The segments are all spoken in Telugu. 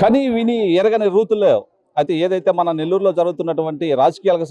కని విని ఎరగని రీతుల్లో అయితే ఏదైతే మన నెల్లూరులో జరుగుతున్నటువంటి రాజకీయాలకు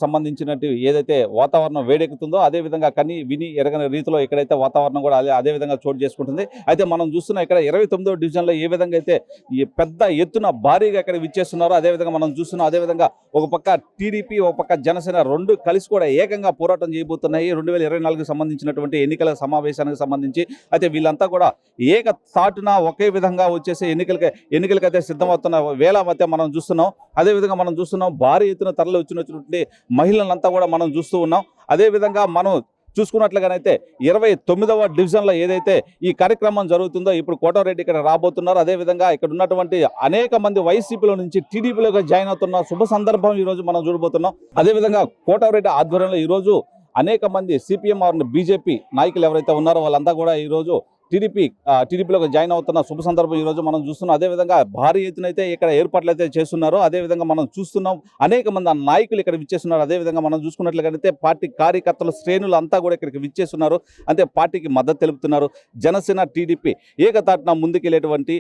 సంబంధించినట్టు ఏదైతే వాతావరణం వేడెక్కుతుందో అదే విధంగా కని విని ఎరగని రీతిలో ఇక్కడైతే వాతావరణం కూడా అదే విధంగా చోటు చేసుకుంటుంది. అయితే మనం చూస్తున్న ఇక్కడ 29వ డివిజన్లో ఏ విధంగా అయితే ఈ పెద్ద ఎత్తున భారీగా ఇక్కడ విచ్చేస్తున్నారో అదేవిధంగా మనం చూస్తున్నాం. అదేవిధంగా ఒక పక్క టీడీపీ ఒక పక్క జనసేన రెండు కలిసి కూడా ఏకంగా పోరాటం చేయబోతున్నాయి 2024కి సంబంధించినటువంటి ఎన్నికల సమావేశానికి సంబంధించి. అయితే వీళ్ళంతా కూడా ఏక తాటున ఒకే విధంగా వచ్చేసి ఎన్నికలకైతే సిద్ధమవుతున్న వేళ మధ్య మనం చూస్తున్నాం. అదేవిధంగా మనం చూస్తున్నాం భారీ ఎత్తున తరలి వచ్చినటువంటి మహిళలంతా కూడా మనం చూస్తూ ఉన్నాం. అదేవిధంగా మనం చూసుకున్నట్లుగానైతే 29వ డివిజన్లో ఏదైతే ఈ కార్యక్రమం జరుగుతుందో ఇప్పుడు కోటారెడ్డి ఇక్కడ రాబోతున్నారు. అదేవిధంగా ఇక్కడ ఉన్నటువంటి అనేక మంది వైసీపీలో నుంచి టీడీపీలోకి జాయిన్ అవుతున్న శుభ సందర్భం ఈరోజు మనం చూడబోతున్నాం. అదేవిధంగా కోటారెడ్డి ఆధ్వర్యంలో ఈరోజు అనేక మంది సిపిఎం బీజేపీ నాయకులు ఎవరైతే ఉన్నారో వాళ్ళంతా కూడా ఈరోజు టీడీపీలోకి జాయిన్ అవుతున్న శుభ సందర్భం ఈరోజు మనం చూస్తున్నాం. అదేవిధంగా భారీ ఎత్తున అయితే ఇక్కడ ఏర్పాట్లు అయితే చేస్తున్నారో అదేవిధంగా మనం చూస్తున్నాం అనేక మంది నాయకులు ఇక్కడ విచ్చేస్తున్నారు. అదేవిధంగా మనం చూసుకున్నట్లయితే పార్టీ కార్యకర్తల శ్రేణులు అంతా కూడా ఇక్కడికి విచ్చేస్తున్నారు. అంటే పార్టీకి మద్దతు తెలుపుతున్నారు. జనసేన టీడీపీ ఏకతాటిన ముందుకెళ్లేటువంటి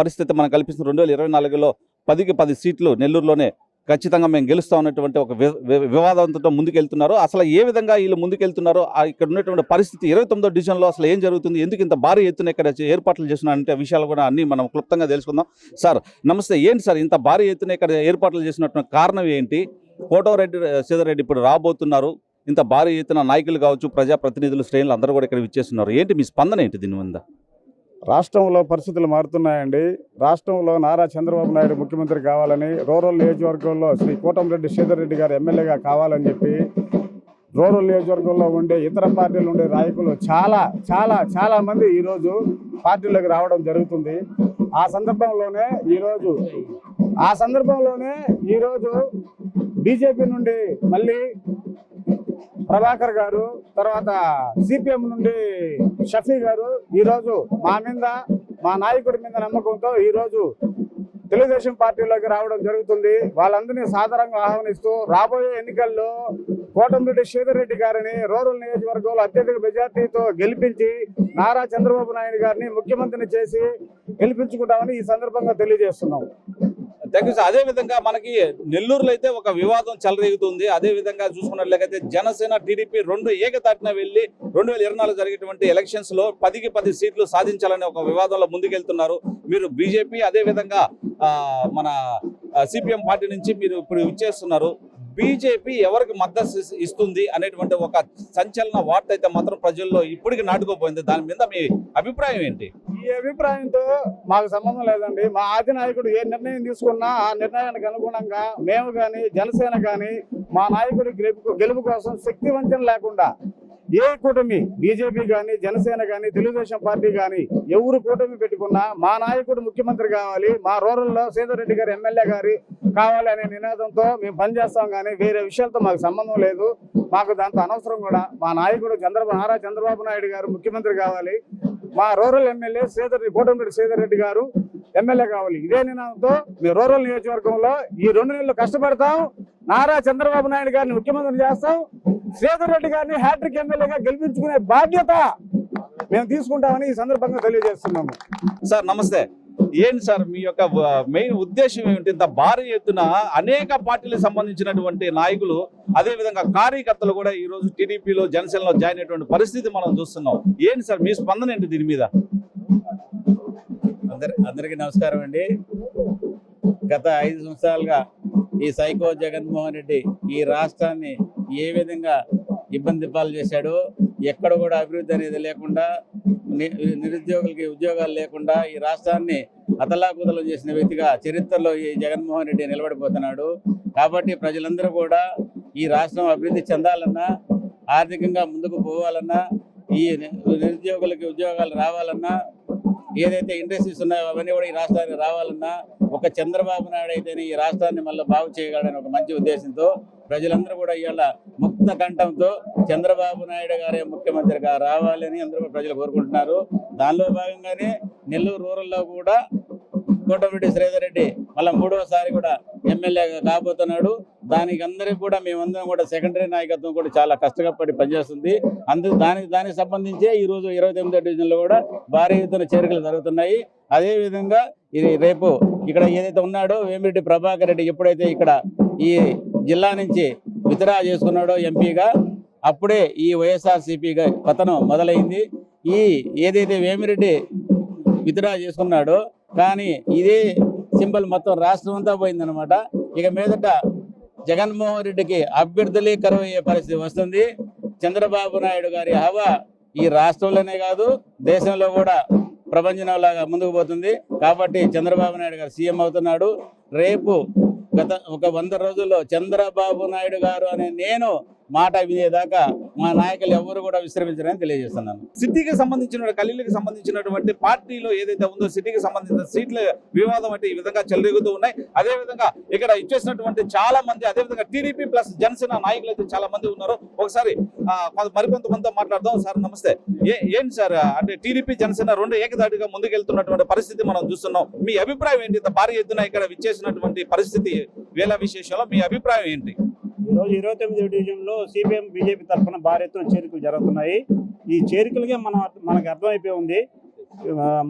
పరిస్థితి మనం కల్పిస్తుంది. 2024లో 10కి 10 సీట్లు నెల్లూరులోనే ఖచ్చితంగా మేము గెలుస్తాం అన్నటువంటి ఒక వివాదంతో ముందుకెళ్తున్నారు. అసలు ఏ విధంగా వీళ్ళు ముందుకెళ్తున్నారో ఇక్కడ ఉన్నటువంటి పరిస్థితి 29వ డివిజన్లో అసలు ఏం జరుగుతుంది, ఎందుకు ఇంత భారీ ఎత్తున ఇక్కడ ఏర్పాట్లు చేస్తున్నారంటే విషయాలు కూడా అన్ని మనం క్లుప్తంగా తెలుసుకుందాం. సార్ నమస్తే. ఏంటి సార్ ఇంత భారీ ఎత్తున ఇక్కడ ఏర్పాట్లు చేసినటువంటి కారణం ఏంటి? కోటారెడ్డి శ్రీధర్రెడ్డి ఇప్పుడు రాబోతున్నారు. ఇంత భారీ ఎత్తున నాయకులు కావచ్చు ప్రజాప్రతినిధులు శ్రేణులు అందరూ కూడా ఇక్కడ విచ్చేస్తున్నారు. ఏంటి మీ స్పందన ఏంటి దీని మీద? రాష్ట్రంలో పరిస్థితులు మారుతున్నాయండి. రాష్ట్రంలో నారా చంద్రబాబు నాయుడు ముఖ్యమంత్రి కావాలని, రూరల్ నియోజకవర్గంలో శ్రీ కోటమిరెడ్డి శ్రీధర్రెడ్డి గారు ఎమ్మెల్యేగా కావాలని చెప్పి రూరల్ నియోజకవర్గంలో ఉండే ఇతర పార్టీలు ఉండే నాయకులు చాలా చాలా చాలా మంది ఈరోజు పార్టీలోకి రావడం జరుగుతుంది. ఆ సందర్భంలోనే ఈరోజు బీజేపీ నుండి మళ్ళీ ప్రభాకర్ గారు, తర్వాత సిపిఎం నుండి షఫీ గారు ఈరోజు మా నాయకుడి మీద నమ్మకంతో ఈరోజు తెలుగుదేశం పార్టీలోకి రావడం జరుగుతుంది. వాళ్ళందరినీ సాధారణంగా ఆహ్వానిస్తూ రాబోయే ఎన్నికల్లో కోటమిరెడ్డి శ్రీధర్రెడ్డి గారిని రూరల్ నియోజకవర్గంలో అత్యధిక మెజార్టీతో గెలిపించి నారా చంద్రబాబు నాయుడు గారిని ముఖ్యమంత్రిని చేసి గెలిపించుకుంటామని ఈ సందర్భంగా తెలియజేస్తున్నాం. Thank you sir. అదేవిధంగా మనకి నెల్లూరులో అయితే ఒక వివాదం చెలరేగుతుంది. అదేవిధంగా చూసుకున్నట్లయితే జనసేన టీడీపీ రెండు ఏకతాటిన వెళ్ళి 2024 జరిగేటువంటి ఎలక్షన్స్ లో 10కి 10 సీట్లు సాధించాలనే ఒక వివాదంలో ముందుకెళ్తున్నారు. మీరు బీజేపీ అదేవిధంగా మన సిపిఎం పార్టీ నుంచి మీరు ఇప్పుడు ఇచ్చేస్తున్నారు. బీజేపీ ఎవరికి మద్దతు ఇస్తుంది అనేటువంటి ఒక సంచలన వార్త అయితే మాత్రం ప్రజల్లో ఇప్పటికి నాటుకోపోయింది. దాని మీద మీ అభిప్రాయం ఏంటి? ఈ అభిప్రాయంతో మాకు సంబంధం లేదండి. మా అధినాయకుడు ఏ నిర్ణయం తీసుకున్నా ఆ నిర్ణయానికి అనుగుణంగా మేము కానీ జనసేన కానీ మా నాయకుడి గెలుపు కోసం శక్తి వంచన లేకుండా ఏ కూటమి బీజేపీ కానీ జనసేన కానీ తెలుగుదేశం పార్టీ కానీ ఎవరు కూటమి పెట్టుకున్నా మా నాయకుడు ముఖ్యమంత్రి కావాలి, మా రూరల్లో శ్రీధర్రెడ్డి గారు ఎమ్మెల్యే గారి కావాలి అనే నినాదంతో మేము పనిచేస్తాం. కానీ వేరే విషయాలతో మాకు సంబంధం లేదు. మాకు దాంతో అనవసరం కూడా. మా నాయకుడు నారా చంద్రబాబు నాయుడు గారు ముఖ్యమంత్రి కావాలి, మా రూరల్ ఎమ్మెల్యే కోటమిరెడ్డి శ్రీధర్రెడ్డి గారు ఎమ్మెల్యే కావాలి. ఇదే నినాదంతో మేము రూరల్ నియోజకవర్గంలో ఈ 2 నెలలు కష్టపడతాం. నారా చంద్రబాబు నాయుడు గారిని ముఖ్యమంత్రి చేస్తాం. శ్రీధర్రెడ్డి గారిని హ్యాట్రిక్ ఎమ్మెల్యేగా గెలిపించుకునే బాధ్యత మేము తీసుకుంటామని ఈ సందర్భంగా తెలియజేస్తున్నాము. సార్ నమస్తే. ఏంటి సార్ మీ యొక్క మెయిన్ ఉద్దేశం ఏమిటి? ఇంత భారీ ఎత్తున అనేక పార్టీలకు సంబంధించినటువంటి నాయకులు అదేవిధంగా కార్యకర్తలు కూడా ఈ రోజు టీడీపీలో జనసేనలో జాయిన్ అయినటువంటి పరిస్థితి మనం చూస్తున్నాం. ఏంటి సార్ మీ స్పందన ఏంటి దీని మీద? అందరికీ నమస్కారం అండి. గత 5 సంవత్సరాలుగా ఈ సైకో జగన్మోహన్ రెడ్డి ఈ రాష్ట్రాన్ని ఏ విధంగా ఇబ్బంది పాలు చేశాడో, ఎక్కడ కూడా అభివృద్ధి అనేది లేకుండా, నిరుద్యోగులకి ఉద్యోగాలు లేకుండా ఈ రాష్ట్రాన్ని అతలాకుతలం చేసిన వ్యక్తిగా చరిత్రలో ఈ జగన్మోహన్ రెడ్డి నిలబడిపోతున్నాడు. కాబట్టి ప్రజలందరూ కూడా ఈ రాష్ట్రం అభివృద్ధి చెందాలన్నా, ఆర్థికంగా ముందుకు పోవాలన్నా, ఈ నిరుద్యోగులకి ఉద్యోగాలు రావాలన్నా, ఏదైతే ఇండస్ట్రీస్ ఉన్నాయో అవన్నీ కూడా ఈ రాష్ట్రానికి రావాలన్నా ఒక చంద్రబాబు నాయుడు అయితేనే ఈ రాష్ట్రాన్ని మళ్ళీ బాగు చేయగలని ఒక మంచి ఉద్దేశంతో ప్రజలందరూ కూడా ఇవాళ ముక్త కంఠంతో చంద్రబాబు నాయుడు గారే ముఖ్యమంత్రిగా రావాలని అందరూ ప్రజలు కోరుకుంటున్నారు. దానిలో భాగంగానే నెల్లూరు రూరల్లో కూడా కోటమిరెడ్డి శ్రీధర్ రెడ్డి మళ్ళీ 3వసారి కూడా ఎమ్మెల్యేగా కాబోతున్నాడు. దానికి అందరికి కూడా మేమందరం కూడా సెకండరీ నాయకత్వం కూడా చాలా కష్టపడి పనిచేస్తుంది. దానికి సంబంధించే ఈ రోజు 29వ డివిజన్లో కూడా భారీ ఎత్తున చేరికలు జరుగుతున్నాయి. అదే విధంగా ఇది రేపు ఇక్కడ ఏదైతే ఉన్నాడో వేమిరెడ్డి ప్రభాకర్ రెడ్డి ఎప్పుడైతే ఇక్కడ ఈ జిల్లా నుంచి విత్డ్రా చేసుకున్నాడో ఎంపీగా, అప్పుడే ఈ వైఎస్ఆర్సీపీగా పతనం మొదలైంది. ఈ ఏదైతే వేమిరెడ్డి విత్డ్రా చేసుకున్నాడో కానీ ఇదే సింబల్ మొత్తం రాష్ట్రం అంతా పోయిందనమాట. ఇక మీదట జగన్మోహన్ రెడ్డికి అభ్యర్థులే కరువయ్యే పరిస్థితి వస్తుంది. చంద్రబాబు నాయుడు గారి హవా ఈ రాష్ట్రంలోనే కాదు దేశంలో కూడా ప్రపంచంలాగా ముందుకు పోతుంది. కాబట్టి చంద్రబాబు నాయుడు గారు సీఎం అవుతున్నాడు. రేపు ఒక 100 రోజుల్లో చంద్రబాబు నాయుడు గారు అనే నేను మాట వినేదాకా మా నాయకులు ఎవరు కూడా విశ్రమించారని తెలియజేస్తున్నాను. సిటీకి సంబంధించిన ఖలీల్కి సంబంధించినటువంటి పార్టీలో ఏదైతే ఉందో సిటీకి సంబంధించిన సీట్ల వివాదం అంటే ఈ విధంగా చెలరేగుతూ ఉన్నాయి. అదేవిధంగా ఇక్కడ ఇచ్చేసినటువంటి చాలా మంది, అదేవిధంగా టీడీపీ ప్లస్ జనసేన నాయకులు అయితే చాలా మంది ఉన్నారు. ఒకసారి మరికొంతమందితో మాట్లాడదాం. సార్ నమస్తే. ఏంటి సార్, అంటే టీడీపీ జనసేన రెండు ఏకదాటిగా ముందుకెళ్తున్నటువంటి పరిస్థితి మనం చూస్తున్నాం. మీ అభిప్రాయం ఏంటి? ఇంత భారీ ఎత్తున ఇక్కడ విచ్చేసినటువంటి పరిస్థితి వేళ విశేషంలో మీ అభిప్రాయం ఏంటి? ఈరోజు 29వ డివిజన్లో సిపిఎం బీజేపీ తరఫున భారీ ఎత్తున చేరికలు జరుగుతున్నాయి. ఈ చేరికలకే మనకు అర్థమైపోయి ఉంది.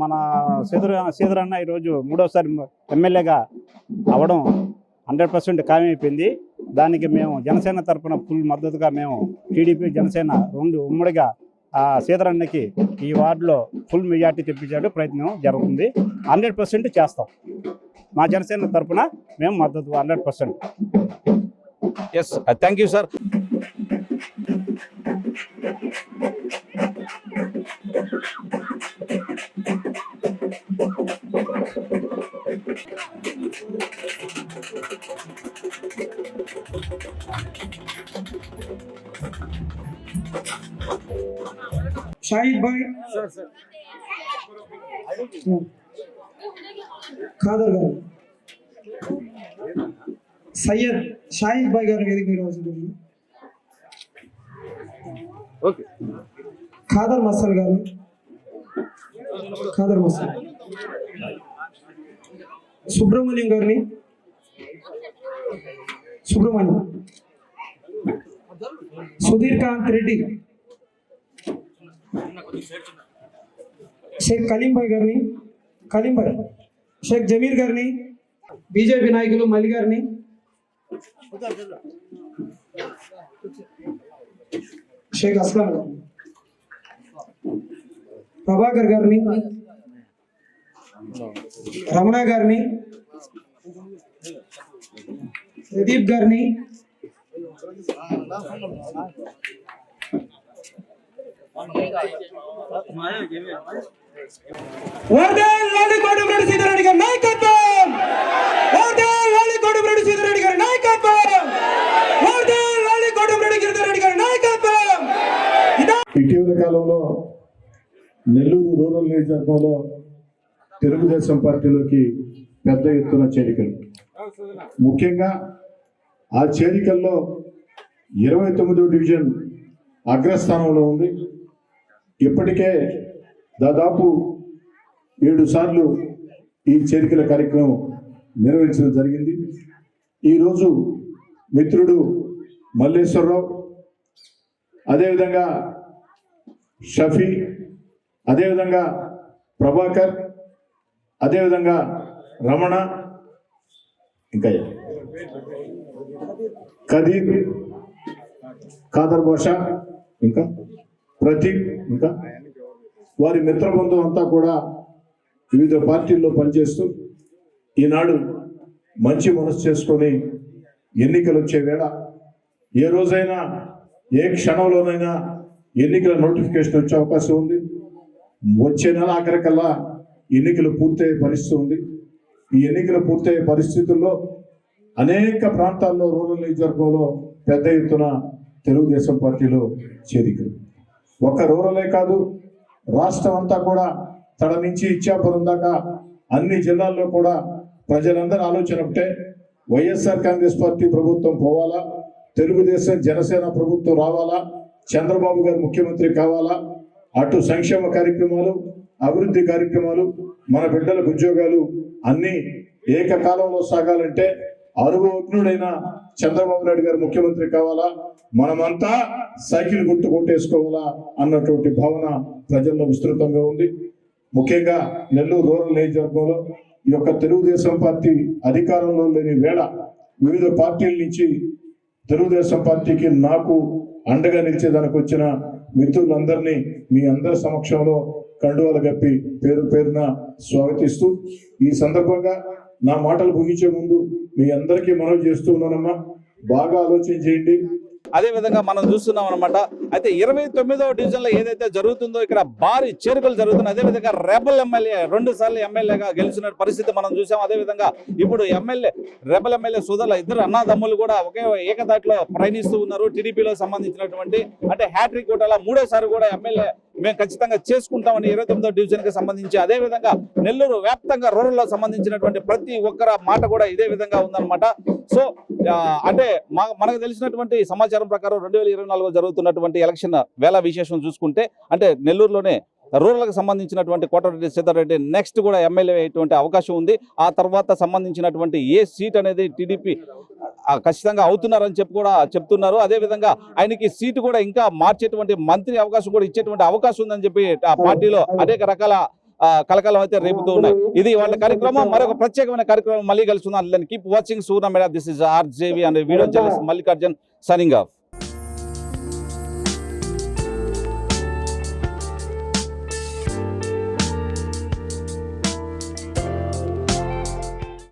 మన శ్రీధర్ అన్న ఈరోజు 3వసారి ఎమ్మెల్యేగా అవడం 100% ఖాయమైపోయింది. దానికి మేము జనసేన తరఫున ఫుల్ మద్దతుగా మేము టీడీపీ జనసేన రెండు ఉమ్మడిగా శ్రీధర్ అన్నకి ఈ వార్డులో ఫుల్ మెజార్టీ తెప్పించాడు. ప్రయత్నం జరుగుతుంది. 100% చేస్తాం. మా జనసేన తరఫున మేము మద్దతు 100%. Yes, thank you sir. Shahid భాయ్, ఖాదర్ గారు, సయ్యద్ షాహిద్ భాయ్ గారు వేదిక మీద రావాల్సింది. ఖాదర్ మస్తాన్ గారు, ఖాదర్ మస్తాన్, సుబ్రహ్మణ్యం గారిని, సుబ్రహ్మణ్యం, సుధీర్ కాంత్ రెడ్డి, షేక్ కలీం భాయ్ గారిని, కలీం భాయ్, షేక్ జమీర్ గారిని, బీజేపీ నాయకులు మల్లి గారిని, షేక్ అస్లాం గారిని, ప్రభాకర్ గారిని, రమణ గారిని, ప్రదీప్ గారిని, కోటమిరెడ్డి శ్రీధర్ రెడ్డి గారి నాయకత్వం, కోటమిరెడ్డి శ్రీధర్ రెడ్డి గారి నాయకత్వం, కోటమిరెడ్డి శ్రీధర్ రెడ్డి గారి నాయకత్వం. ఇటీవల కాలంలో నెల్లూరు రూరల్ నియోజకవర్గంలో తెలుగుదేశం పార్టీలోకి పెద్ద ఎత్తున చేరికలు, ముఖ్యంగా ఆ చేరికల్లో 29వ డివిజన్ అగ్రస్థానంలో ఉంది. ఇప్పటికే దాదాపు 7 సార్లు ఈ చేరికల కార్యక్రమం నిర్వహించడం జరిగింది. ఈరోజు మిత్రుడు మల్లేశ్వరరావు, అదేవిధంగా షఫీ, అదేవిధంగా ప్రభాకర్, అదేవిధంగా రమణ, ఇంకా కదీర్, ఖాదర్ బాషా, ఇంకా ప్రదీప్, ఇంకా వారి మిత్రబృందం అంతా కూడా వివిధ పార్టీల్లో పనిచేస్తూ ఈనాడు మంచి మనసు చేసుకొని ఎన్నికలు వచ్చే వేళ ఏ రోజైనా ఏ క్షణంలోనైనా ఎన్నికల నోటిఫికేషన్ వచ్చే అవకాశం ఉంది. వచ్చే నెల ఆఖరికల్లా ఎన్నికలు పూర్తయ్యే పరిస్థితి ఉంది. ఈ ఎన్నికలు పూర్తయ్యే పరిస్థితుల్లో అనేక ప్రాంతాల్లో రూరల్ నియోజకవర్గంలో పెద్ద ఎత్తున తెలుగుదేశం పార్టీలో చేరికలు. ఒక్క రూరలే కాదు, రాష్ట్రం అంతా కూడా తడ నుంచి ఇచ్చాపురం దాకా అన్ని జిల్లాల్లో కూడా ప్రజలందరూ ఆలోచన ఒకటే, వైఎస్ఆర్ కాంగ్రెస్ పార్టీ ప్రభుత్వం పోవాలా, తెలుగుదేశం జనసేన ప్రభుత్వం రావాలా, చంద్రబాబు గారు ముఖ్యమంత్రి కావాలా, అటు సంక్షేమ కార్యక్రమాలు, అభివృద్ధి కార్యక్రమాలు, మన బిడ్డలకు ఉద్యోగాలు అన్ని ఏకకాలంలో సాగాలంటే అనుభవజ్ఞుడైన చంద్రబాబు నాయుడు గారు ముఖ్యమంత్రి కావాలా, మనమంతా సైకిల్ గుర్తు కొట్టేసుకోవాలా అన్నటువంటి భావన ప్రజల్లో విస్తృతంగా ఉంది. ముఖ్యంగా నెల్లూరు రూరల్ నియోజకవర్గంలో ఈ యొక్క తెలుగుదేశం పార్టీ అధికారంలో లేని వేళ వివిధ పార్టీల నుంచి తెలుగుదేశం పార్టీకి నాకు అండగా నిలిచేదానికి వచ్చిన మిత్రులందరినీ మీ అందరి సమక్షంలో కండువాలు కప్పి పేరు పేరున స్వాగతిస్తూ, ఈ సందర్భంగా నా మాటలు ముగించే ముందు మీ అందరికీ మనవి చేస్తూ ఉన్నానమ్మా, బాగా ఆలోచన చేయండి. అదే విధంగా మనం చూస్తున్నాం అనమాట. అయితే 29వ డివిజన్ లో ఏదైతే జరుగుతుందో ఇక్కడ భారీ చేరికలు జరుగుతున్నాయి. అదే విధంగా రెబల్ ఎమ్మెల్యే 2 సార్లు ఎమ్మెల్యేగా గెలిచిన పరిస్థితి మనం చూసాం. అదే విధంగా ఇప్పుడు రెబల్ ఎమ్మెల్యే సోదరుల ఇద్దరు అన్నదమ్ములు కూడా ఒకే ఏకదాటిలో ప్రయాణిస్తూ ఉన్నారు. టీడీపీలో సంబంధించినటువంటి అంటే హ్యాట్రిక్ కోటలా 3వ సారి కూడా ఎమ్మెల్యే మేము ఖచ్చితంగా చేసుకుంటామని 29వ డివిజన్ కి సంబంధించి, అదే విధంగా నెల్లూరు వ్యాప్తంగా రూరల్ లో సంబంధించినటువంటి ప్రతి ఒక్కరి మాట కూడా ఇదే విధంగా ఉందన్నమాట. సో అంటే మనకు తెలిసినటువంటి సమాచారం ప్రకారం 2024 జరుగుతున్నటువంటి ఎలక్షన్ వేళ విశేషం చూసుకుంటే అంటే నెల్లూరులోనే రూరల్కి సంబంధించినటువంటి కోటరెడ్డి సీతారెడ్డి నెక్స్ట్ కూడా ఎమ్మెల్యే అయ్యేటువంటి అవకాశం ఉంది. ఆ తర్వాత సంబంధించినటువంటి ఏ సీట్ అనేది టీడీపీ ఖచ్చితంగా అవుతున్నారని చెప్తున్నారు. అదేవిధంగా ఆయనకి సీటు కూడా ఇంకా మార్చేటువంటి మంత్రి అవకాశం కూడా ఇచ్చేటువంటి అవకాశం ఉందని చెప్పి ఆ పార్టీలో అనేక రకాల కలకాలం అయితే రేపుతూ ఉన్నాయి. ఇది వాళ్ళ కార్యక్రమం. మరొక ప్రత్యేకమైన కార్యక్రమం మళ్ళీ కలుసుకుందాం. Keep watching సూర్ణ media. This is RJV and video journalist Mallikarjun signing off.